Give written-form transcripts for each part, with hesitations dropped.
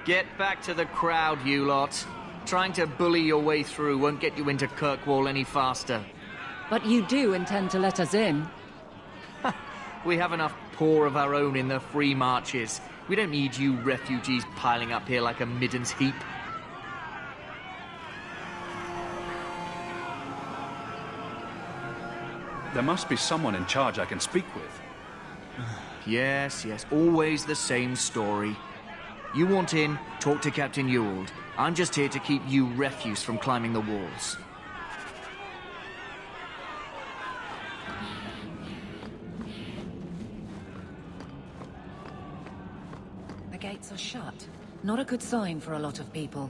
Get back to the crowd, you lot. Trying to bully your way through won't get you into Kirkwall any faster. But you do intend to let us in? We have enough poor of our own in the free marches. We don't need you refugees piling up here like a middens heap. There must be someone in charge I can speak with. Yes, always the same story. You want in, talk to Captain Ewald. I'm just here to keep you refuse from climbing the walls. The gates are shut. Not a good sign for a lot of people.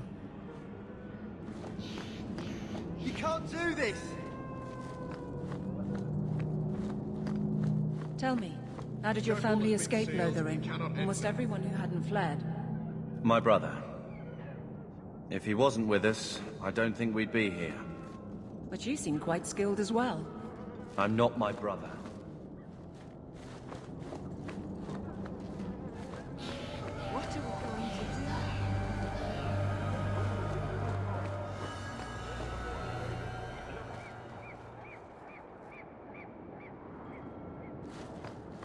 You can't do this! Tell me, how did your family escape Lothering? Almost everyone who hadn't fled. My brother. If he wasn't with us, I don't think we'd be here. But you seem quite skilled as well. I'm not my brother. What are we going to do?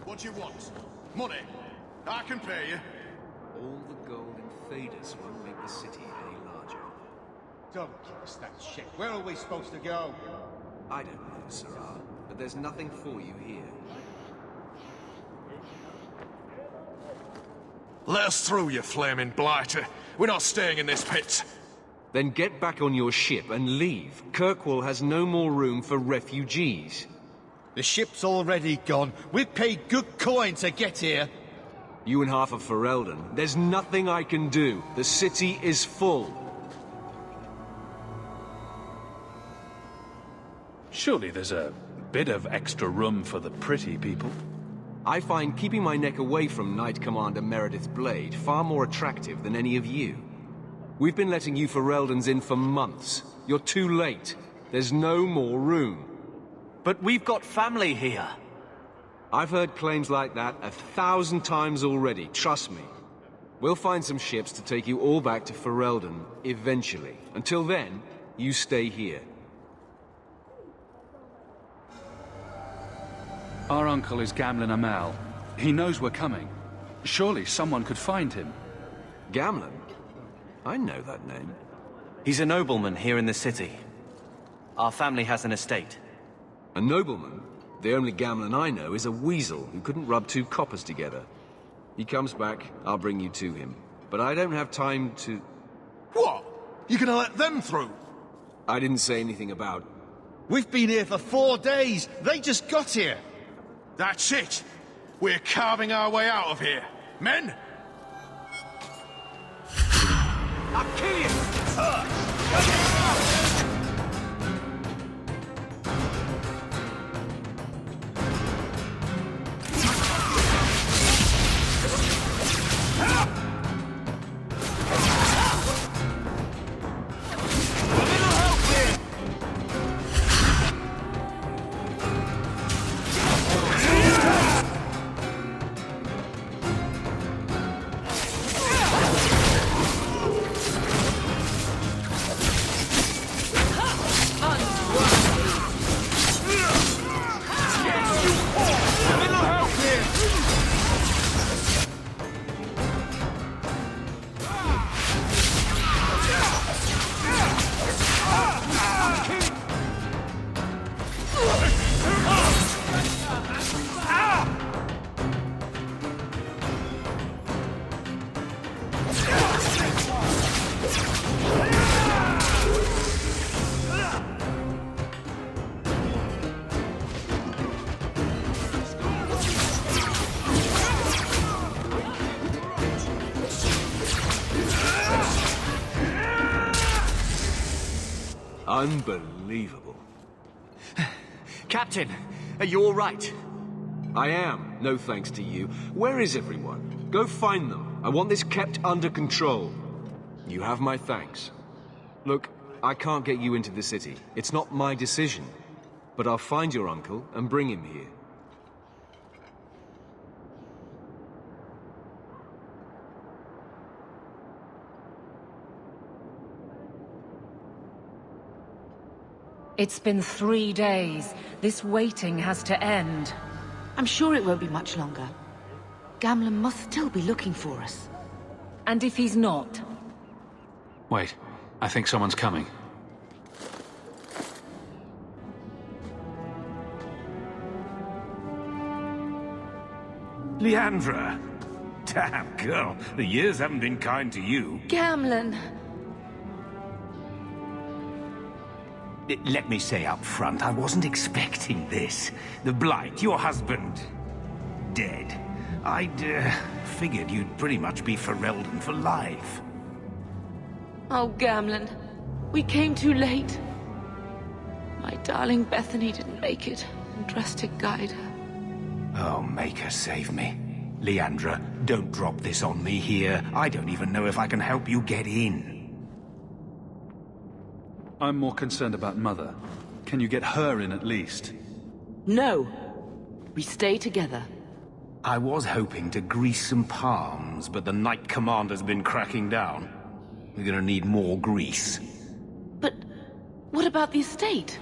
What do you want? Money? I can pay you. All the gold in Fadus won't make the city any larger. Don't give us that shit. Where are we supposed to go? I don't know, Sirrah, but there's nothing for you here. Let us through, you flaming blighter. We're not staying in this pit. Then get back on your ship and leave. Kirkwall has no more room for refugees. The ship's already gone. We paid good coin to get here. You and half of Ferelden. There's nothing I can do. The city is full. Surely there's a bit of extra room for the pretty people. I find keeping my neck away from Knight Commander Meredith Blade far more attractive than any of you. We've been letting you Fereldans in for months. You're too late. There's no more room. But we've got family here. I've heard claims like that 1,000 times already, trust me. We'll find some ships to take you all back to Ferelden, eventually. Until then, you stay here. Our uncle is Gamlin Amal. He knows we're coming. Surely someone could find him. Gamlin? I know that name. He's a nobleman here in the city. Our family has an estate. A nobleman? The only Gamlin I know is a weasel who couldn't rub two coppers together. He comes back, I'll bring you to him. But I don't have time to... What? You gonna let them through? I didn't say anything about... We've been here for 4 days. They just got here. That's it. We're carving our way out of here. Men? I'll kill you! Unbelievable. Captain, are you all right? I am, no thanks to you. Where is everyone? Go find them. I want this kept under control. You have my thanks. Look, I can't get you into the city. It's not my decision. But I'll find your uncle and bring him here. It's been 3 days. This waiting has to end. I'm sure it won't be much longer. Gamlen must still be looking for us. And if he's not? Wait, I think someone's coming. Leandra! Damn, girl, the years haven't been kind to you. Gamlen! Let me say up front, I wasn't expecting this. The Blight, your husband, dead. I'd figured you'd pretty much be Ferelden for life. Oh, Gamlen. We came too late. My darling Bethany didn't make it, and Drastic guide her. Oh, make her save me. Leandra, don't drop this on me here. I don't even know if I can help you get in. I'm more concerned about Mother. Can you get her in at least? No. We stay together. I was hoping to grease some palms, but the Knight Commander's been cracking down. We're gonna need more grease. But what about the estate?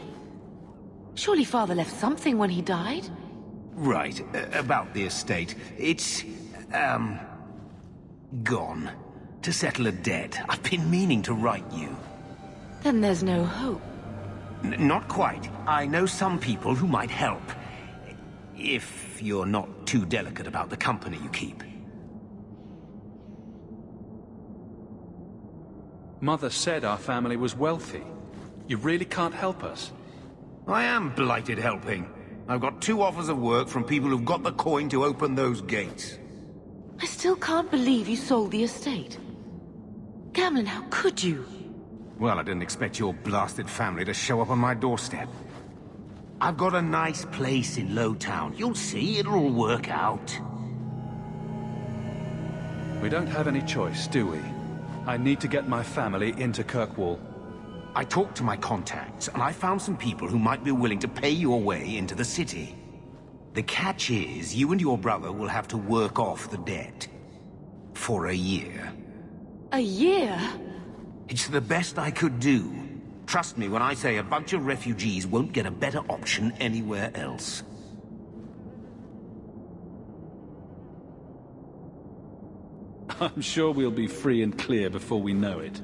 Surely Father left something when he died? Right, about the estate. It's, gone. To settle a debt. I've been meaning to write you. Then there's no hope. Not quite. I know some people who might help. If you're not too delicate about the company you keep. Mother said our family was wealthy. You really can't help us. I am blighted helping. I've got 2 offers of work from people who've got the coin to open those gates. I still can't believe you sold the estate. Gamlen, how could you? Well, I didn't expect your blasted family to show up on my doorstep. I've got a nice place in Lowtown. You'll see, it'll all work out. We don't have any choice, do we? I need to get my family into Kirkwall. I talked to my contacts, and I found some people who might be willing to pay your way into the city. The catch is, you and your brother will have to work off the debt. For a year. A year? It's the best I could do. Trust me when I say a bunch of refugees won't get a better option anywhere else. I'm sure we'll be free and clear before we know it.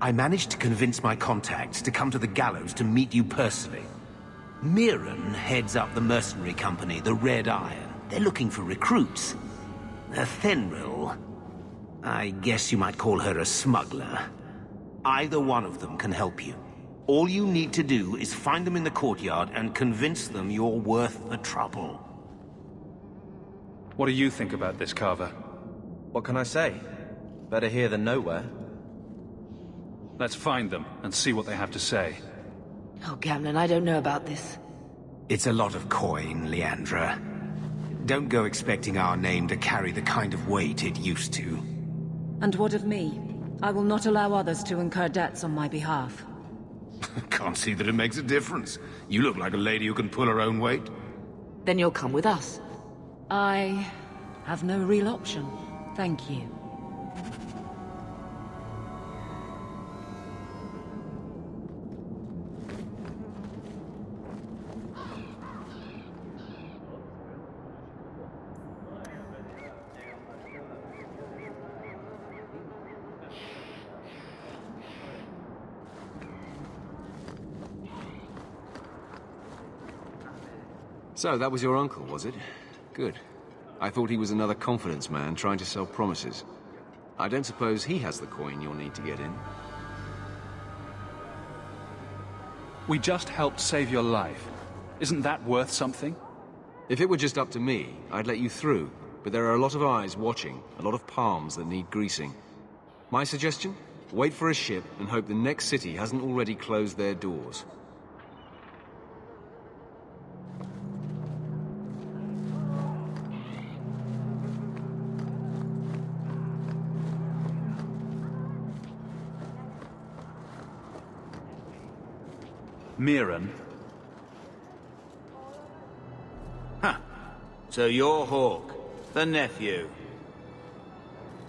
I managed to convince my contacts to come to the gallows to meet you personally. Mirren heads up the mercenary company, the Red Iron. They're looking for recruits. Thenril, I guess you might call her a smuggler. Either one of them can help you. All you need to do is find them in the courtyard and convince them you're worth the trouble. What do you think about this, Carver? What can I say? Better here than nowhere. Let's find them and see what they have to say. Oh, Gamlen, I don't know about this. It's a lot of coin, Leandra. Don't go expecting our name to carry the kind of weight it used to. And what of me? I will not allow others to incur debts on my behalf. Can't see that it makes a difference. You look like a lady who can pull her own weight. Then you'll come with us. I have no real option. Thank you. So, that was your uncle, was it? Good. I thought he was another confidence man trying to sell promises. I don't suppose he has the coin you'll need to get in. We just helped save your life. Isn't that worth something? If it were just up to me, I'd let you through. But there are a lot of eyes watching, a lot of palms that need greasing. My suggestion? Wait for a ship and hope the next city hasn't already closed their doors. Mirren? Huh. So you're Hawke, the nephew.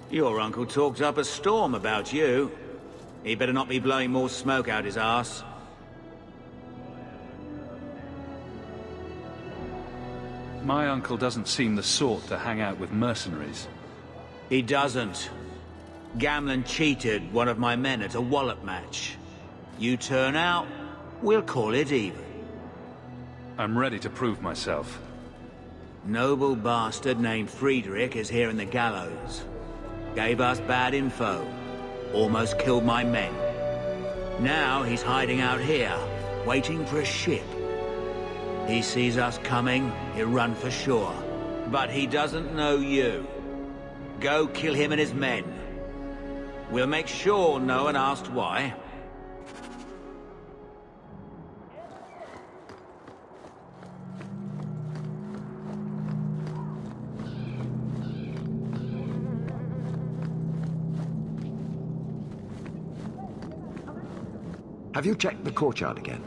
Your uncle talked up a storm about you. He better not be blowing more smoke out his arse. My uncle doesn't seem the sort to hang out with mercenaries. He doesn't. Gamlen cheated one of my men at a wallop match. You turn out, we'll call it even. I'm ready to prove myself. Noble bastard named Friedrich is here in the gallows. Gave us bad info. Almost killed my men. Now he's hiding out here, waiting for a ship. He sees us coming, he'll run for sure. But he doesn't know you. Go kill him and his men. We'll make sure no one asks why. Have you checked the courtyard again?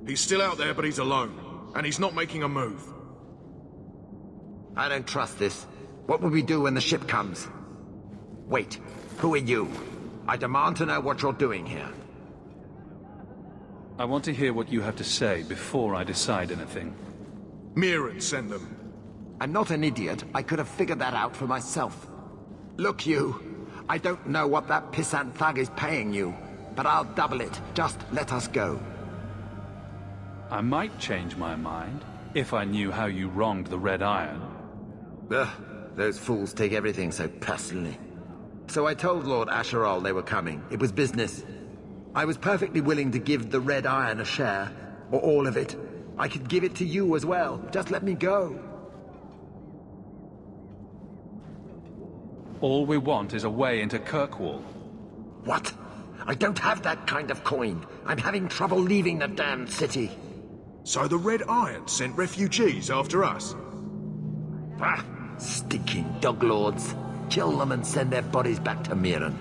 He's still out there, but he's alone. And he's not making a move. I don't trust this. What will we do when the ship comes? Wait, who are you? I demand to know what you're doing here. I want to hear what you have to say before I decide anything. Mirren sent them. I'm not an idiot. I could have figured that out for myself. Look, you. I don't know what that pissant thug is paying you, but I'll double it. Just let us go. I might change my mind, if I knew how you wronged the Red Iron. Ugh, those fools take everything so personally. So I told Lord Asherall they were coming. It was business. I was perfectly willing to give the Red Iron a share, or all of it. I could give it to you as well. Just let me go. All we want is a way into Kirkwall. What? I don't have that kind of coin. I'm having trouble leaving the damned city. So the Red Iron sent refugees after us? Ah, stinking dog lords. Kill them and send their bodies back to Mirren.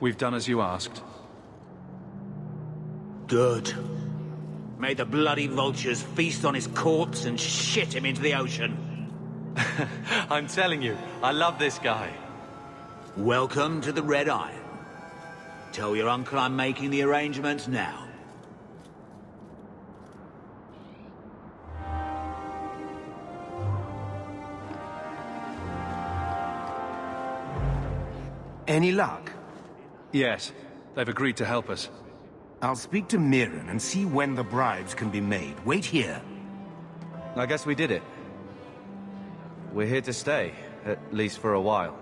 We've done as you asked. Good. May the bloody vultures feast on his corpse and shit him into the ocean. I'm telling you, I love this guy. Welcome to the Red Iron. Tell your uncle I'm making the arrangements now. Any luck? Yes, they've agreed to help us. I'll speak to Mirren and see when the bribes can be made. Wait here. I guess we did it. We're here to stay, at least for a while.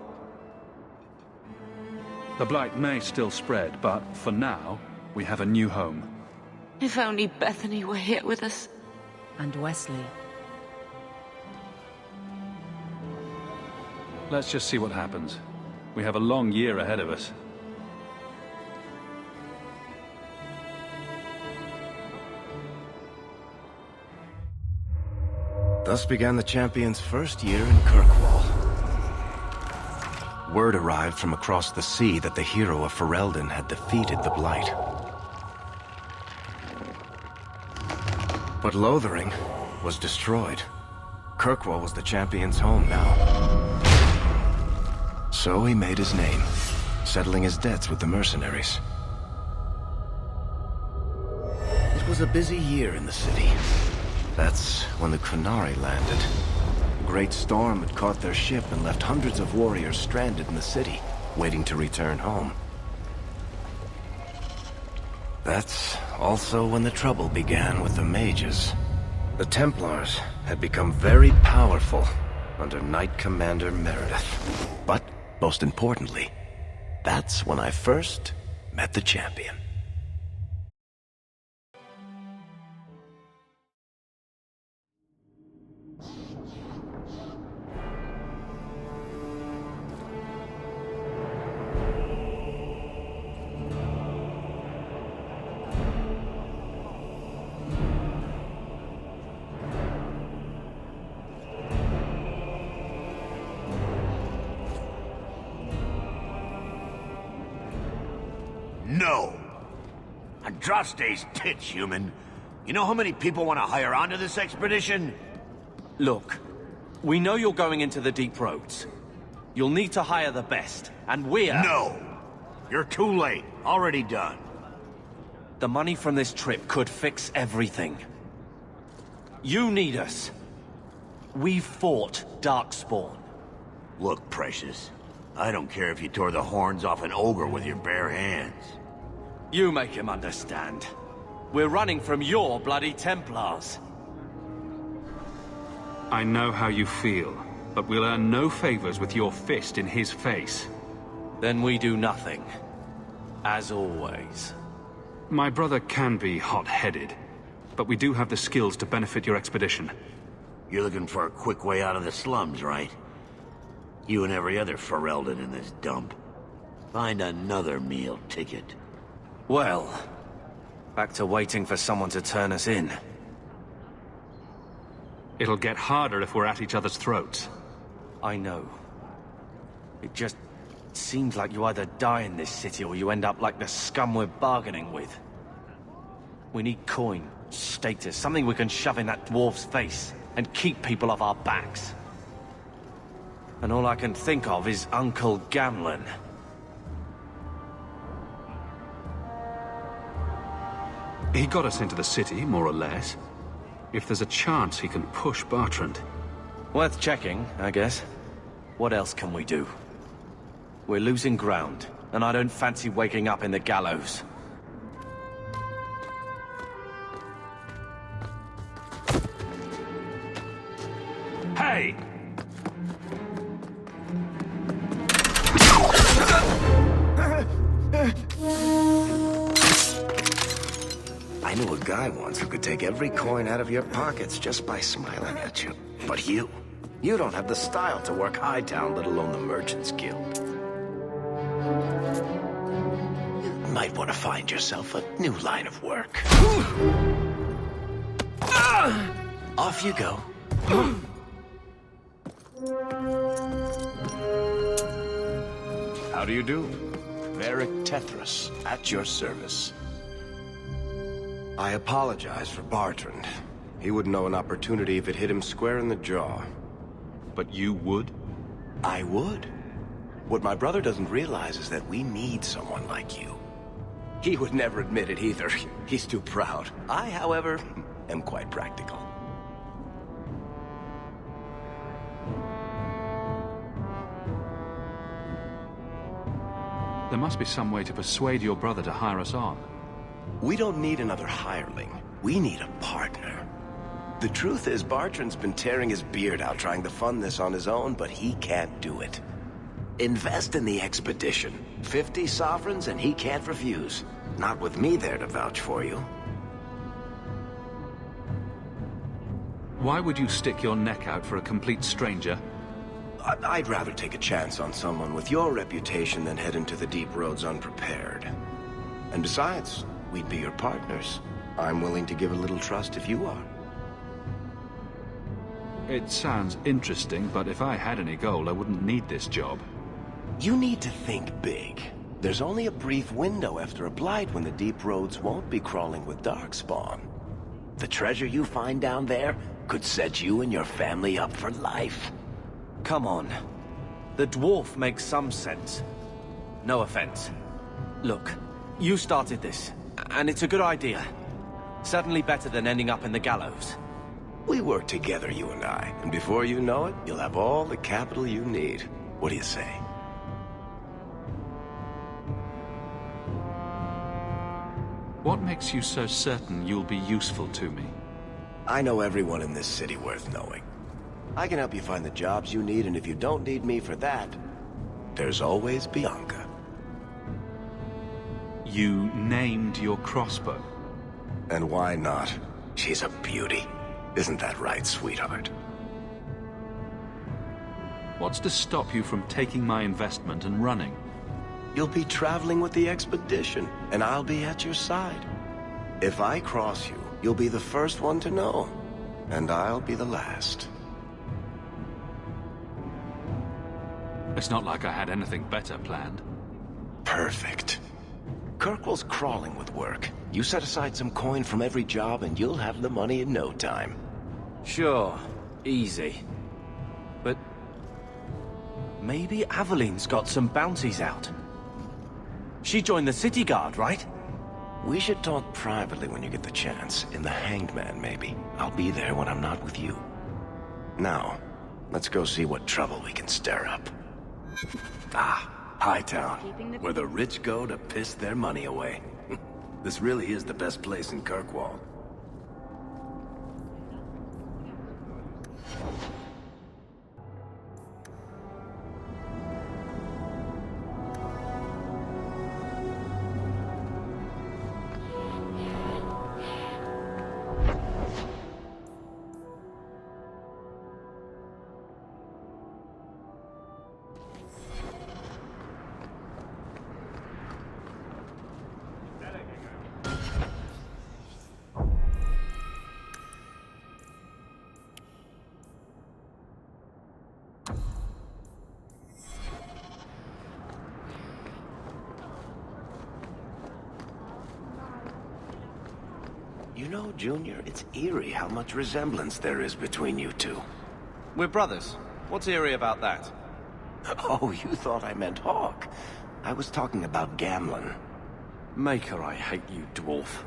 The blight may still spread, but for now, we have a new home. If only Bethany were here with us. And Wesley. Let's just see what happens. We have a long year ahead of us. Thus began the champion's first year in Kirkwall. Word arrived from across the sea that the hero of Ferelden had defeated the Blight. But Lothering was destroyed. Kirkwall was the champion's home now. So he made his name, settling his debts with the mercenaries. It was a busy year in the city. That's when the Qunari landed. A great storm had caught their ship and left hundreds of warriors stranded in the city, waiting to return home. That's also when the trouble began with the mages. The Templars had become very powerful under Knight Commander Meredith. But, most importantly, that's when I first met the champion. No! Andraste's tits, human. You know how many people want to hire onto this expedition? Look, we know you're going into the deep roads. You'll need to hire the best, and we're... No! You're too late. Already done. The money from this trip could fix everything. You need us. We've fought Darkspawn. Look, Precious. I don't care if you tore the horns off an ogre with your bare hands. You make him understand. We're running from your bloody Templars. I know how you feel, but we'll earn no favors with your fist in his face. Then we do nothing. As always. My brother can be hot-headed, but we do have the skills to benefit your expedition. You're looking for a quick way out of the slums, right? You and every other Ferelden in this dump. Find another meal ticket. Well, back to waiting for someone to turn us in. It'll get harder if we're at each other's throats. I know. It just seems like you either die in this city or you end up like the scum we're bargaining with. We need coin, status, something we can shove in that dwarf's face and keep people off our backs. And all I can think of is Uncle Gamlen. He got us into the city, more or less. If there's a chance he can push Bertrand. Worth checking, I guess. What else can we do? We're losing ground, and I don't fancy waking up in the gallows. Hey! I knew a guy once who could take every coin out of your pockets just by smiling at you. But you don't have the style to work Hightown, let alone the Merchants Guild. You might want to find yourself a new line of work. Off you go. How do you do? Varric Tethras, at your service. I apologize for Bartrand. He wouldn't know an opportunity if it hit him square in the jaw. But you would? I would. What my brother doesn't realize is that we need someone like you. He would never admit it either. He's too proud. I, however, am quite practical. There must be some way to persuade your brother to hire us on. We don't need another hireling. We need a partner. The truth is, Bartrand's been tearing his beard out trying to fund this on his own, but he can't do it. Invest in the expedition. 50 sovereigns and he can't refuse. Not with me there to vouch for you. Why would you stick your neck out for a complete stranger? I'd rather take a chance on someone with your reputation than head into the deep roads unprepared. And besides, we'd be your partners. I'm willing to give a little trust if you are. It sounds interesting, but if I had any gold, I wouldn't need this job. You need to think big. There's only a brief window after a blight when the deep roads won't be crawling with darkspawn. The treasure you find down there could set you and your family up for life. Come on. The dwarf makes some sense. No offense. Look, you started this, and it's a good idea. Certainly better than ending up in the gallows. We work together, you and I, and before you know it, you'll have all the capital you need. What do you say? What makes you so certain you'll be useful to me? I know everyone in this city worth knowing. I can help you find the jobs you need, and if you don't need me for that, there's always Bianca. You named your crossbow. And why not? She's a beauty. Isn't that right, sweetheart? What's to stop you from taking my investment and running? You'll be traveling with the expedition, and I'll be at your side. If I cross you, you'll be the first one to know, and I'll be the last. It's not like I had anything better planned. Perfect. Kirkwall's crawling with work. You set aside some coin from every job and you'll have the money in no time. Sure, easy. But maybe Aveline's got some bounties out. She joined the city guard, right? We should talk privately when you get the chance. In the Hanged Man, maybe. I'll be there when I'm not with you. Now, let's go see what trouble we can stir up. Hightown, where the rich go to piss their money away. This really is the best place in Kirkwall. You know, Junior, it's eerie how much resemblance there is between you two. We're brothers. What's eerie about that? Oh, you thought I meant Hawk. I was talking about Gamlin. Maker, I hate you, dwarf.